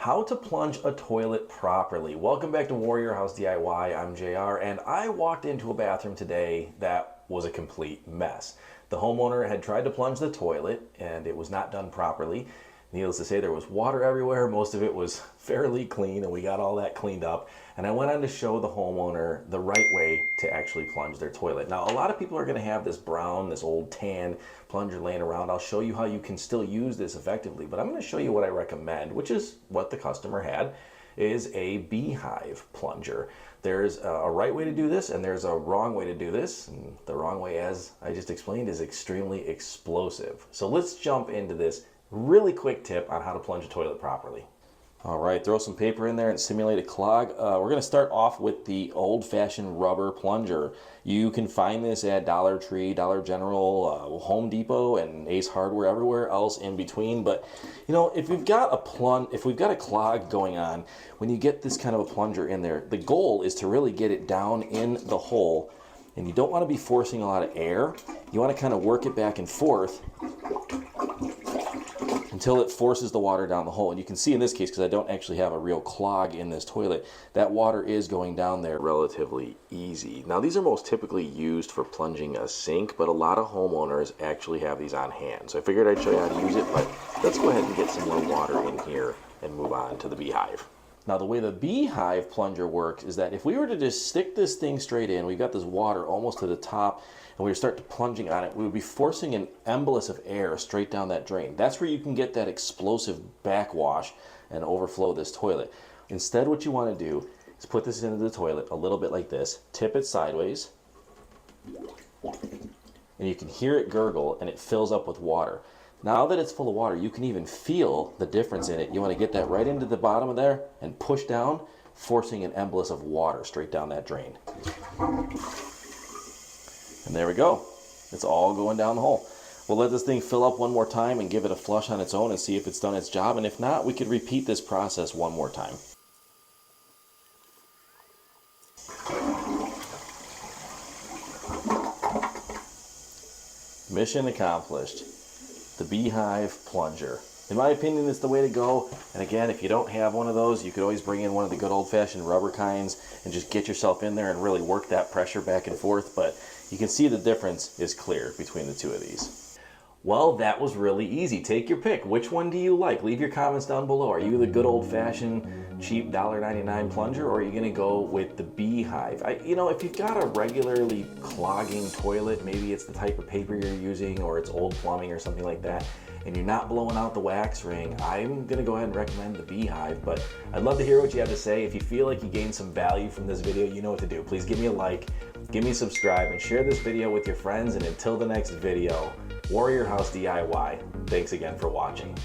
How to plunge a toilet properly. Welcome back to Warrior House DIY. I'm JR, and I walked into a bathroom today that was a complete mess. The homeowner had tried to plunge the toilet and it was not done properly. Needless to say, there was water everywhere. Most of it was fairly clean and we got all that cleaned up. And I went on to show the homeowner the right way to actually plunge their toilet. Now, a lot of people are gonna have this brown, this old tan plunger laying around. I'll show you how you can still use this effectively, but I'm gonna show you what I recommend, which is what the customer had, is a Beehive plunger. There's a right way to do this and there's a wrong way to do this. And the wrong way, as I just explained, is extremely explosive. So let's jump into this really quick tip on how to plunge a toilet properly. All right, throw some paper in there and simulate a clog. We're gonna start off with the old-fashioned rubber plunger. You can find this at Dollar Tree, Dollar General, Home Depot, and Ace Hardware, everywhere else in between. But you know, if we've got a clog going on, when you get this kind of a plunger in there, the goal is to really get it down in the hole. And you don't want to be forcing a lot of air. You want to kind of work it back and forth until it forces the water down the hole. And you can see in this case, because I don't actually have a real clog in this toilet, that water is going down there relatively easy. Now, these are most typically used for plunging a sink, but a lot of homeowners actually have these on hand. So I figured I'd show you how to use it, but let's go ahead and get some more water in here and move on to the Beehive. Now, the way the Beehive plunger works is that if we were to just stick this thing straight in, we've got this water almost to the top, and we start plunging on it, we would be forcing an embolus of air straight down that drain. That's where you can get that explosive backwash and overflow this toilet. Instead, what you want to do is put this into the toilet a little bit like this, tip it sideways, and you can hear it gurgle and it fills up with water. Now that it's full of water, you can even feel the difference in it. You want to get that right into the bottom of there and push down, forcing an embolus of water straight down that drain. And there we go. It's all going down the hole. We'll let this thing fill up one more time and give it a flush on its own and see if it's done its job. And if not, we could repeat this process one more time. Mission accomplished. The Beehive plunger. In my opinion, it's the way to go. And again, if you don't have one of those, you could always bring in one of the good old-fashioned rubber kinds and just get yourself in there and really work that pressure back and forth. But you can see the difference is clear between the two of these. Well, that was really easy. Take your pick. Which one do you like? Leave your comments down below. Are you the good old-fashioned cheap $1.99 plunger, or are you going to go with the Beehive? You know, if you've got a regularly clogging toilet, maybe it's the type of paper you're using or it's old plumbing or something like that, and you're not blowing out the wax ring, I'm going to go ahead and recommend the Beehive. But I'd love to hear what you have to say. If you feel like you gained some value from this video, you know what to do. Please give me a like, give me a subscribe, and share this video with your friends. And until the next video, Warrior House DIY. Thanks again for watching.